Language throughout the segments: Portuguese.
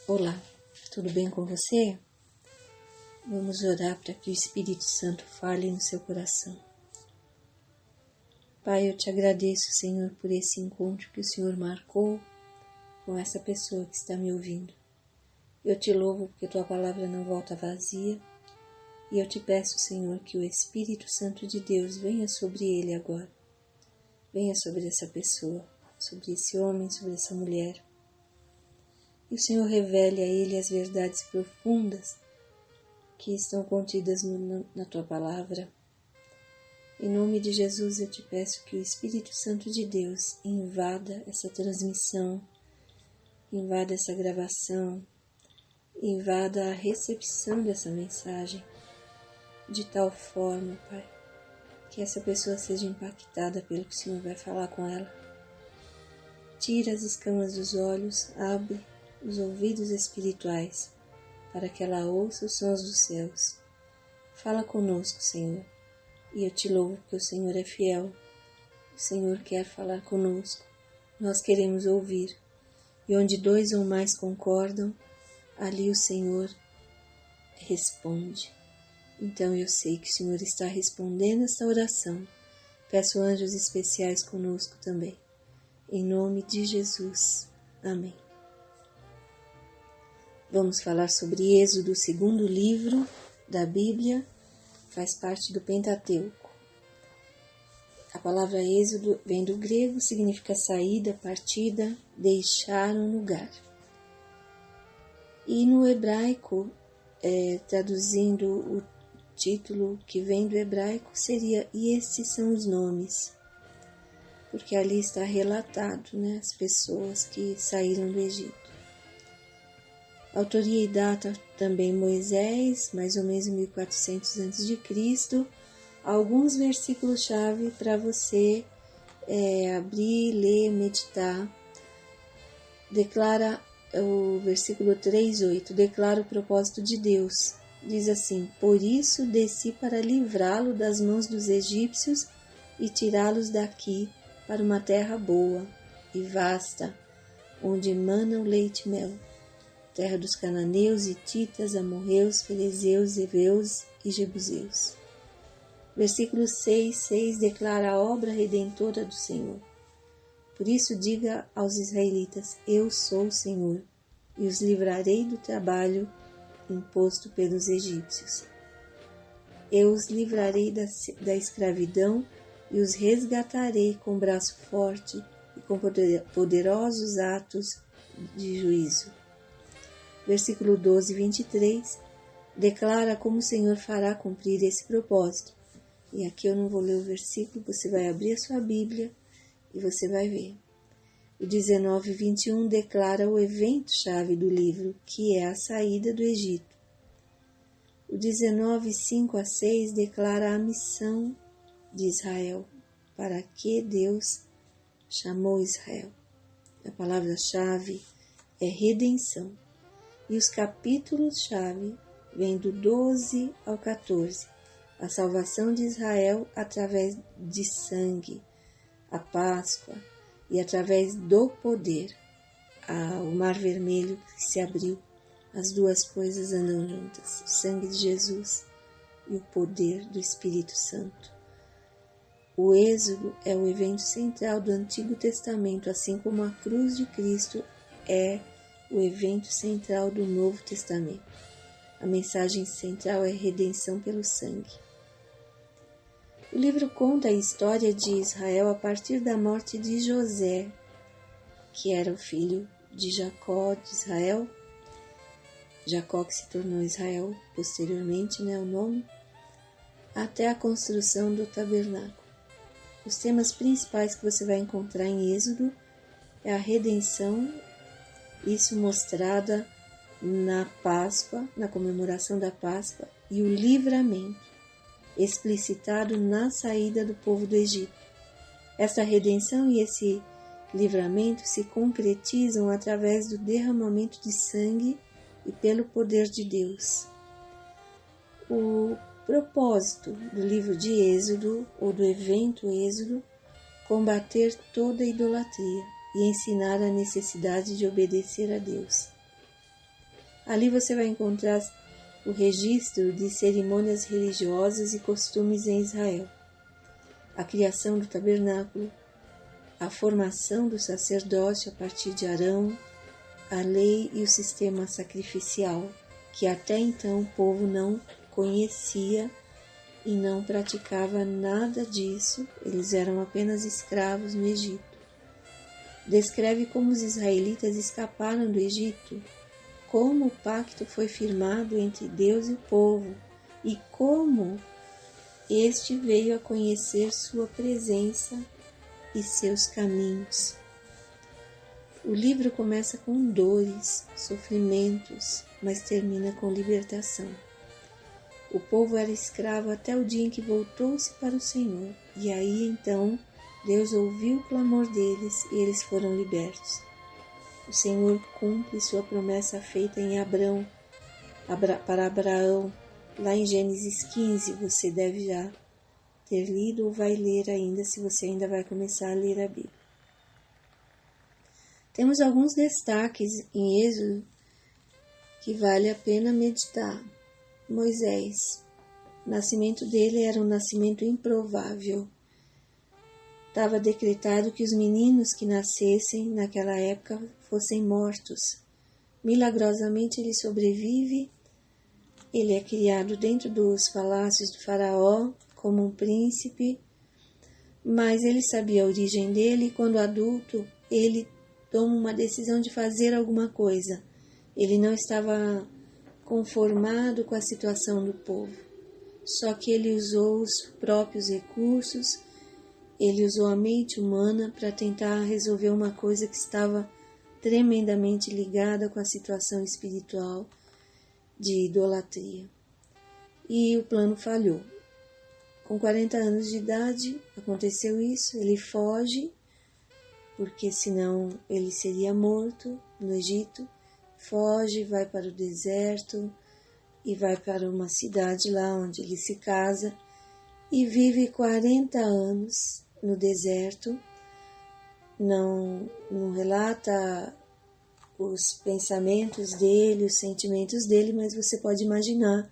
Olá, tudo bem com você? Vamos orar para que o Espírito Santo fale no seu coração. Pai, eu te agradeço, Senhor, por esse encontro que o Senhor marcou com essa pessoa que está me ouvindo. Eu te louvo porque tua palavra não volta vazia e eu te peço, Senhor, que o Espírito Santo de Deus venha sobre ele agora. Venha sobre essa pessoa, sobre esse homem, sobre essa mulher. E o Senhor revele a ele as verdades profundas que estão contidas na tua palavra. Em nome de Jesus eu te peço que o Espírito Santo de Deus invada essa transmissão, invada essa gravação, invada a recepção dessa mensagem, de tal forma, Pai, que essa pessoa seja impactada pelo que o Senhor vai falar com ela. Tira as escamas dos olhos, abre os ouvidos espirituais, para que ela ouça os sons dos céus. Fala conosco, Senhor, e eu te louvo porque o Senhor é fiel. O Senhor quer falar conosco, nós queremos ouvir, e onde dois ou mais concordam, ali o Senhor responde. Então eu sei que o Senhor está respondendo esta oração. Peço anjos especiais conosco também. Em nome de Jesus. Amém. Vamos falar sobre Êxodo, o segundo livro da Bíblia, faz parte do Pentateuco. A palavra Êxodo vem do grego, significa saída, partida, deixar um lugar. E no hebraico, traduzindo o título que vem do hebraico, seria "E estes são os nomes", porque ali está relatado, as pessoas que saíram do Egito. Autoria e data também Moisés, mais ou menos 1400 a.C. Alguns versículos-chave para você abrir, ler, meditar. Declara o versículo 3:8, declara o propósito de Deus. Diz assim: "Por isso desci para livrá-lo das mãos dos egípcios e tirá-los daqui para uma terra boa e vasta, onde manam leite e mel, terra dos cananeus, hititas, amorreus, ferezeus, heveus e jebuseus." Versículo 6:6 declara a obra redentora do Senhor. "Por isso diga aos israelitas: Eu sou o Senhor, e os livrarei do trabalho imposto pelos egípcios. Eu os livrarei da escravidão e os resgatarei com braço forte e com poderosos atos de juízo." Versículo 12:23 declara como o Senhor fará cumprir esse propósito. E aqui eu não vou ler o versículo, você vai abrir a sua Bíblia e você vai ver. O 19:21 declara o evento-chave do livro, que é a saída do Egito. O 19:5-6 declara a missão de Israel, para que Deus chamou Israel. A palavra-chave é redenção. E os capítulos-chave vêm do 12 ao 14. A salvação de Israel através de sangue, a Páscoa, e através do poder, o Mar Vermelho que se abriu. As duas coisas andam juntas, o sangue de Jesus e o poder do Espírito Santo. O Êxodo é o evento central do Antigo Testamento, assim como a cruz de Cristo é o evento central do Novo Testamento. A mensagem central é redenção pelo sangue. O livro conta a história de Israel a partir da morte de José, que era o filho de Jacó, de Israel. Jacó que se tornou Israel posteriormente, o nome, até a construção do tabernáculo. Os temas principais que você vai encontrar em Êxodo é a redenção, isso mostrada na Páscoa, na comemoração da Páscoa, e o livramento, explicitado na saída do povo do Egito. Essa redenção e esse livramento se concretizam através do derramamento de sangue e pelo poder de Deus. O propósito do livro de Êxodo, ou do evento Êxodo, combater toda idolatria e ensinar a necessidade de obedecer a Deus. Ali você vai encontrar o registro de cerimônias religiosas e costumes em Israel, a criação do tabernáculo, a formação do sacerdócio a partir de Arão, a lei e o sistema sacrificial, que até então o povo não conhecia e não praticava nada disso, eles eram apenas escravos no Egito. Descreve como os israelitas escaparam do Egito, como o pacto foi firmado entre Deus e o povo e como este veio a conhecer sua presença e seus caminhos. O livro começa com dores, sofrimentos, mas termina com libertação. O povo era escravo até o dia em que voltou-se para o Senhor, e aí então Deus ouviu o clamor deles e eles foram libertos. O Senhor cumpre sua promessa feita em Abrão, para Abraão, lá em Gênesis 15, você deve já ter lido ou vai ler ainda, se você ainda vai começar a ler a Bíblia. Temos alguns destaques em Êxodo que vale a pena meditar. Moisés, o nascimento dele era um nascimento improvável. Estava decretado que os meninos que nascessem naquela época fossem mortos. Milagrosamente ele sobrevive, ele é criado dentro dos palácios do faraó como um príncipe, mas ele sabia a origem dele e quando adulto ele toma uma decisão de fazer alguma coisa. Ele não estava conformado com a situação do povo, só que ele usou os próprios recursos, ele usou a mente humana para tentar resolver uma coisa que estava tremendamente ligada com a situação espiritual de idolatria. E o plano falhou. Com 40 anos de idade aconteceu isso, ele foge, porque senão ele seria morto no Egito, foge, vai para o deserto e vai para uma cidade lá onde ele se casa e vive 40 anos no deserto. Não relata os pensamentos dele, os sentimentos dele, mas você pode imaginar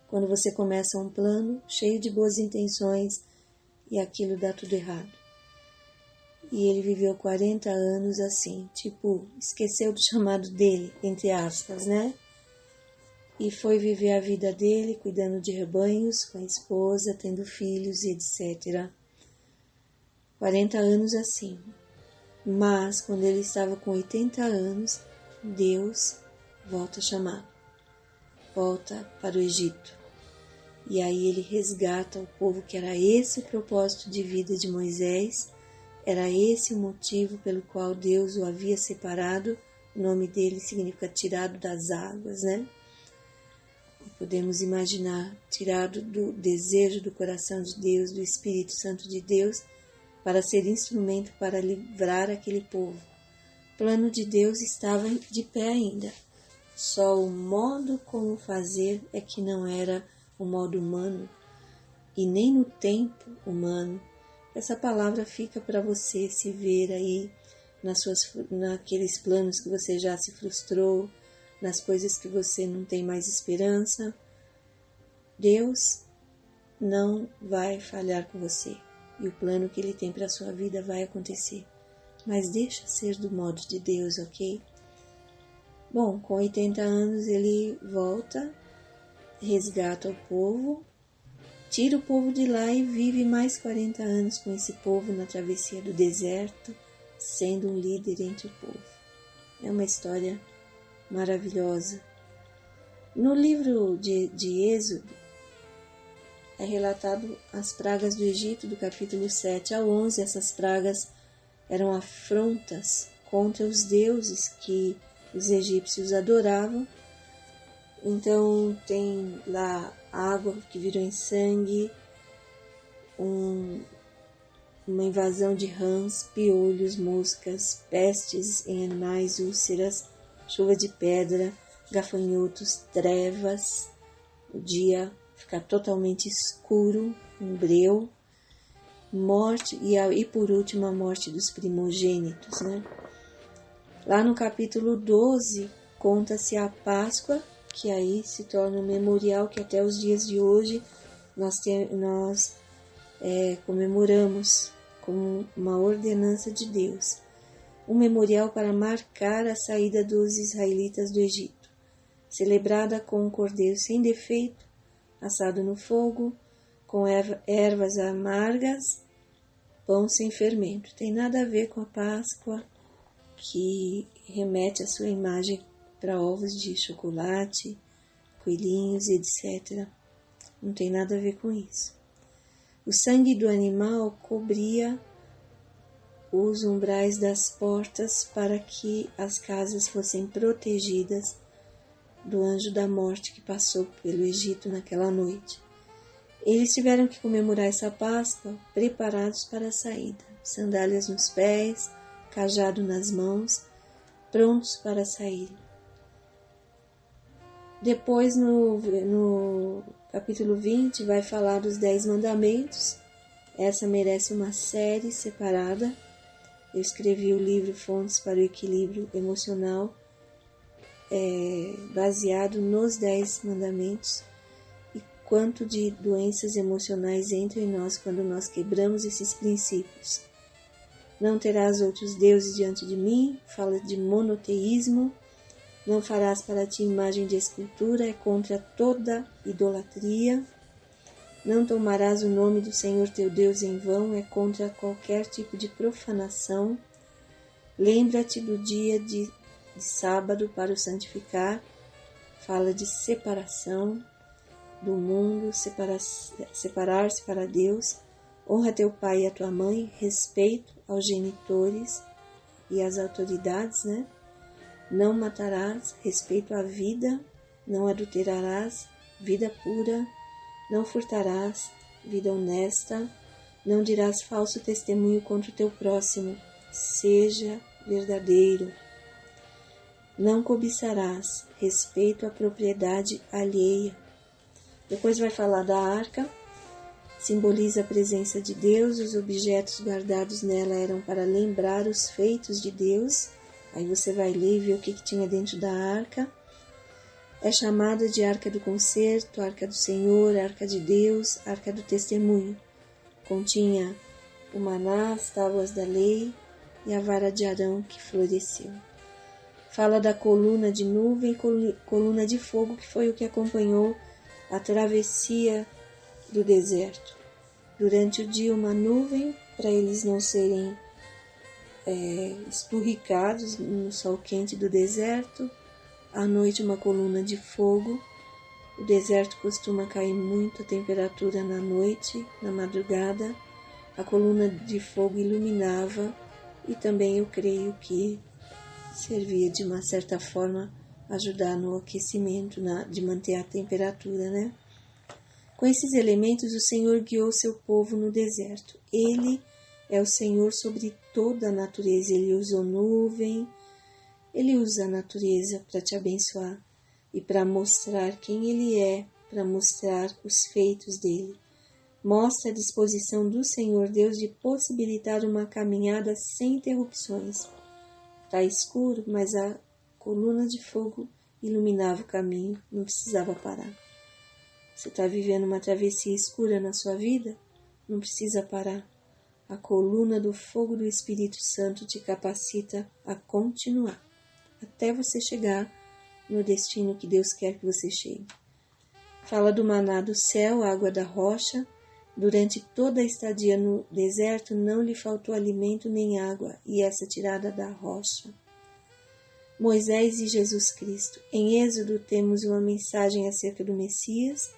quando você começa um plano cheio de boas intenções e aquilo dá tudo errado. E ele viveu 40 anos assim, tipo, esqueceu do chamado dele, entre aspas, né? E foi viver a vida dele, cuidando de rebanhos, com a esposa, tendo filhos e etc. 40 anos assim. Mas, quando ele estava com 80 anos, Deus volta a chamar. Volta para o Egito. E aí ele resgata o povo, que era esse o propósito de vida de Moisés, era esse o motivo pelo qual Deus o havia separado. O nome dele significa tirado das águas, né? E podemos imaginar, tirado do desejo do coração de Deus, do Espírito Santo de Deus, para ser instrumento para livrar aquele povo. O plano de Deus estava de pé ainda. Só o modo como fazer é que não era o modo humano e nem no tempo humano. Essa palavra fica para você se ver aí naqueles planos que você já se frustrou, nas coisas que você não tem mais esperança. Deus não vai falhar com você e o plano que Ele tem para a sua vida vai acontecer. Mas deixa ser do modo de Deus, ok? Bom, com 80 anos ele volta, resgata o povo, tira o povo de lá e vive mais 40 anos com esse povo na travessia do deserto, sendo um líder entre o povo. É uma história maravilhosa. No livro de Êxodo, é relatado as pragas do Egito, do capítulo 7 ao 11. Essas pragas eram afrontas contra os deuses que os egípcios adoravam. Então tem lá água que virou em sangue, uma invasão de rãs, piolhos, moscas, pestes em animais, úlceras, chuva de pedra, gafanhotos, trevas, o dia fica totalmente escuro, um breu, morte e por último a morte dos primogênitos, né? Lá no capítulo 12 conta-se a Páscoa, que aí se torna um memorial que até os dias de hoje nós comemoramos como uma ordenança de Deus. Um memorial para marcar a saída dos israelitas do Egito, celebrada com um cordeiro sem defeito, assado no fogo, com ervas amargas, pão sem fermento. Tem nada a ver com a Páscoa, que remete a sua imagem para ovos de chocolate, coelhinhos, etc. Não tem nada a ver com isso. O sangue do animal cobria os umbrais das portas para que as casas fossem protegidas do anjo da morte que passou pelo Egito naquela noite. Eles tiveram que comemorar essa Páscoa preparados para a saída, sandálias nos pés, cajado nas mãos, prontos para sair. Depois, no capítulo 20, vai falar dos 10 mandamentos. Essa merece uma série separada. Eu escrevi o livro Fontes para o Equilíbrio Emocional, baseado nos 10 mandamentos, e quanto de doenças emocionais entram em nós quando nós quebramos esses princípios. Não terás outros deuses diante de mim, fala de monoteísmo. Não farás para ti imagem de escultura, é contra toda idolatria. Não tomarás o nome do Senhor teu Deus em vão, é contra qualquer tipo de profanação. Lembra-te do dia de sábado para o santificar, fala de separação do mundo, separar-se para Deus. Honra teu pai e a tua mãe, respeito aos genitores e às autoridades, né? Não matarás, respeito à vida, não adulterarás, vida pura, não furtarás, vida honesta, não dirás falso testemunho contra o teu próximo, seja verdadeiro. Não cobiçarás, respeito à propriedade alheia. Depois vai falar da arca, simboliza a presença de Deus, os objetos guardados nela eram para lembrar os feitos de Deus. Aí você vai ler e ver o que tinha dentro da arca. É chamada de Arca do Concerto, Arca do Senhor, Arca de Deus, Arca do Testemunho. Continha o maná, as tábuas da lei e a vara de Arão que floresceu. Fala da coluna de nuvem e coluna de fogo, que foi o que acompanhou a travessia do deserto. Durante o dia uma nuvem, para eles não serem esturricados no sol quente do deserto. À noite uma coluna de fogo. O deserto costuma cair muito a temperatura na noite, na madrugada. A coluna de fogo iluminava e também eu creio que servia de uma certa forma ajudar no aquecimento, de manter a temperatura, né? Com esses elementos o Senhor guiou seu povo no deserto. Ele é o Senhor sobre toda a natureza. Ele usou nuvem, Ele usa a natureza para te abençoar e para mostrar quem Ele é, para mostrar os feitos dEle. Mostra a disposição do Senhor Deus de possibilitar uma caminhada sem interrupções. Está escuro, mas a coluna de fogo iluminava o caminho, não precisava parar. Você está vivendo uma travessia escura na sua vida? Não precisa parar. A coluna do fogo do Espírito Santo te capacita a continuar, até você chegar no destino que Deus quer que você chegue. Fala do maná do céu, água da rocha. Durante toda a estadia no deserto não lhe faltou alimento nem água, e essa tirada da rocha. Moisés e Jesus Cristo. Em Êxodo temos uma mensagem acerca do Messias,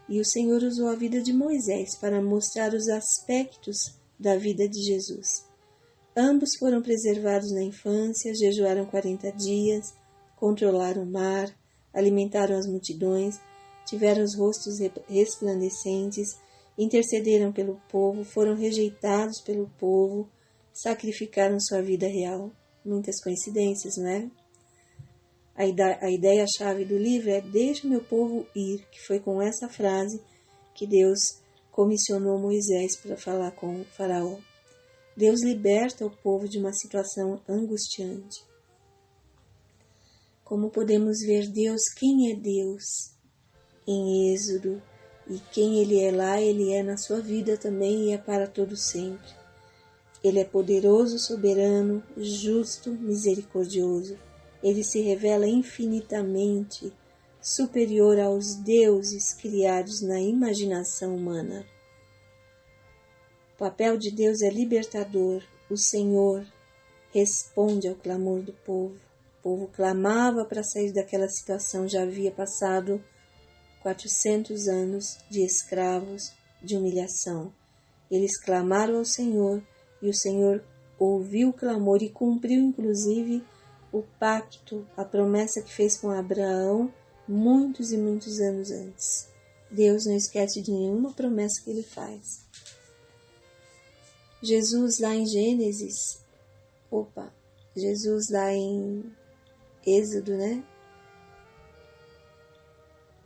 e o Senhor usou a vida de Moisés para mostrar os aspectos da vida de Jesus. Ambos foram preservados na infância, jejuaram 40 dias, controlaram o mar, alimentaram as multidões, tiveram os rostos resplandecentes, intercederam pelo povo, foram rejeitados pelo povo, sacrificaram sua vida real. Muitas coincidências, não é? A ideia-chave do livro é "Deixa meu povo ir", que foi com essa frase que Deus comissionou Moisés para falar com o faraó. Deus liberta o povo de uma situação angustiante. como podemos ver Deus, quem é Deus em Êxodo, e quem Ele é lá, Ele é na sua vida também e é para todo sempre. Ele é poderoso, soberano, justo, misericordioso. Ele se revela infinitamente superior aos deuses criados na imaginação humana. O papel de Deus é libertador. O Senhor responde ao clamor do povo. O povo clamava para sair daquela situação, já havia passado 400 anos de escravos, de humilhação. Eles clamaram ao Senhor e o Senhor ouviu o clamor e cumpriu inclusive o pacto, a promessa que fez com Abraão muitos e muitos anos antes. Deus não esquece de nenhuma promessa que Ele faz. Jesus lá em Jesus lá em Êxodo,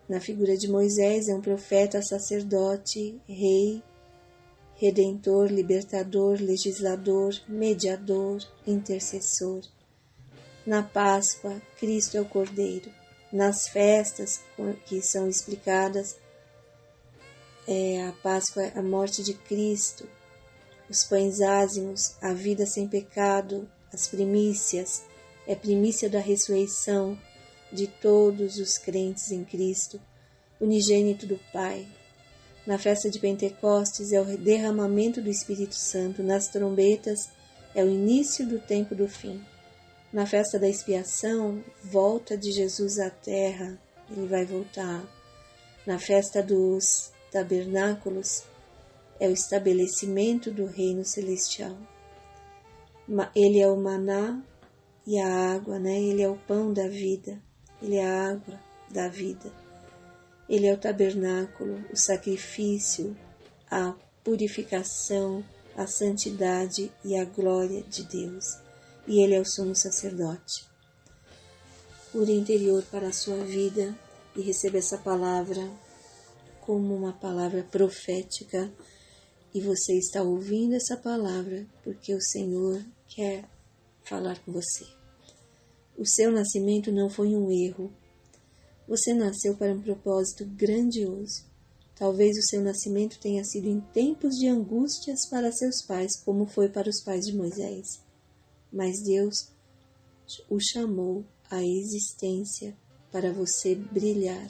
na figura de Moisés, é um profeta, sacerdote, rei, redentor, libertador, legislador, mediador, intercessor. Na Páscoa, Cristo é o Cordeiro. Nas festas que são explicadas, a Páscoa é a morte de Cristo, os pães ázimos, a vida sem pecado, as primícias, é primícia da ressurreição de todos os crentes em Cristo, unigênito do Pai. Na festa de Pentecostes é o derramamento do Espírito Santo, nas trombetas é o início do tempo do fim. Na festa da expiação, volta de Jesus à terra, Ele vai voltar. Na festa dos tabernáculos, é o estabelecimento do reino celestial. Ele é o maná e a água, Ele é o pão da vida, Ele é a água da vida. Ele é o tabernáculo, o sacrifício, a purificação, a santidade e a glória de Deus. E Ele é o sumo sacerdote. Cura interior para a sua vida e receba essa palavra como uma palavra profética. E você está ouvindo essa palavra porque o Senhor quer falar com você. O seu nascimento não foi um erro. Você nasceu para um propósito grandioso. Talvez o seu nascimento tenha sido em tempos de angústias para seus pais, como foi para os pais de Moisés. Mas Deus o chamou à existência para você brilhar.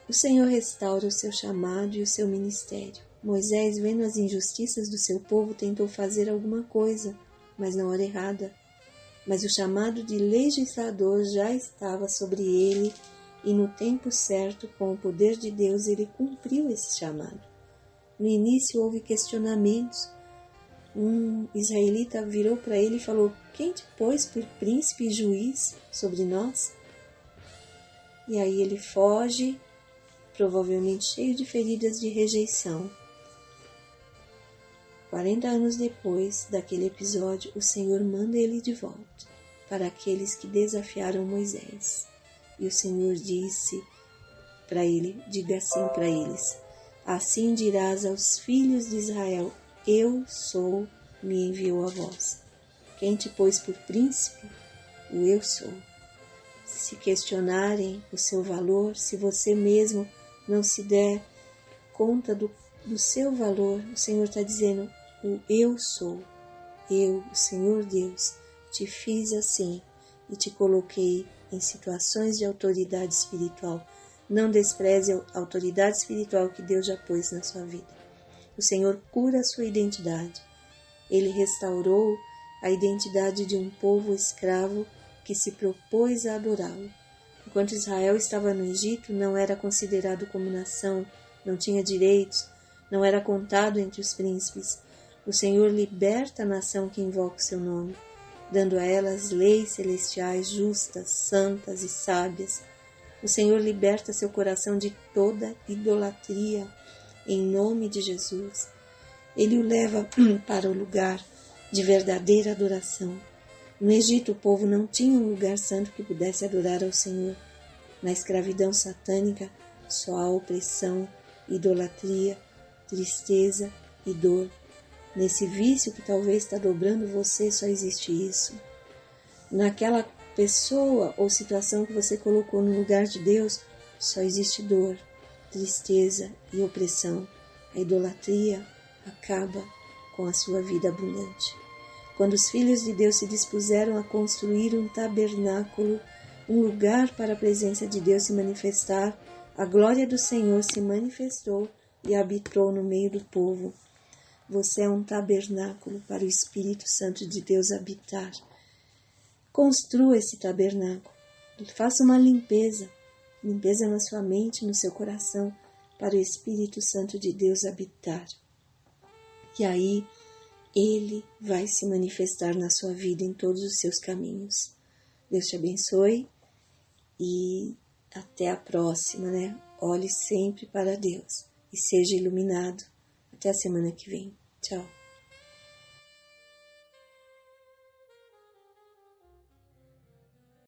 O Senhor restaura o seu chamado e o seu ministério. Moisés, vendo as injustiças do seu povo, tentou fazer alguma coisa, mas na hora errada. Mas o chamado de legislador já estava sobre ele e no tempo certo, com o poder de Deus, ele cumpriu esse chamado. No início houve questionamentos. Um israelita virou para ele e falou: "Quem te pôs por príncipe e juiz sobre nós?" E aí ele foge, provavelmente cheio de feridas de rejeição. 40 anos depois daquele episódio, o Senhor manda ele de volta para aqueles que desafiaram Moisés. E o Senhor disse para ele, diga assim para eles: "Assim dirás aos filhos de Israel, eu sou, me enviou a vós. Quem te pôs por príncipe? O eu sou." Se questionarem o seu valor, se você mesmo não se der conta do seu valor, o Senhor está dizendo: o eu sou, eu, o Senhor Deus, te fiz assim e te coloquei em situações de autoridade espiritual. Não despreze a autoridade espiritual que Deus já pôs na sua vida. O Senhor cura a sua identidade. Ele restaurou a identidade de um povo escravo que se propôs a adorá-lo. Enquanto Israel estava no Egito, não era considerado como nação, não tinha direitos, não era contado entre os príncipes. O Senhor liberta a nação que invoca o seu nome, dando a elas leis celestiais justas, santas e sábias. O Senhor liberta seu coração de toda idolatria, em nome de Jesus. Ele o leva para o lugar de verdadeira adoração. No Egito, o povo não tinha um lugar santo que pudesse adorar ao Senhor. Na escravidão satânica, só há opressão, idolatria, tristeza e dor. Nesse vício que talvez está dobrando você, só existe isso. naquela pessoa ou situação que você colocou no lugar de Deus, só existe dor, tristeza e opressão. A idolatria acaba com a sua vida abundante. Quando os filhos de Deus se dispuseram a construir um tabernáculo, um lugar para a presença de Deus se manifestar, a glória do Senhor se manifestou e habitou no meio do povo. Você é um tabernáculo para o Espírito Santo de Deus habitar. Construa esse tabernáculo. Faça uma limpeza na sua mente, no seu coração, para o Espírito Santo de Deus habitar. E aí, Ele vai se manifestar na sua vida em todos os seus caminhos. Deus te abençoe e até a próxima, né? Olhe sempre para Deus e seja iluminado. Até a semana que vem. Tchau.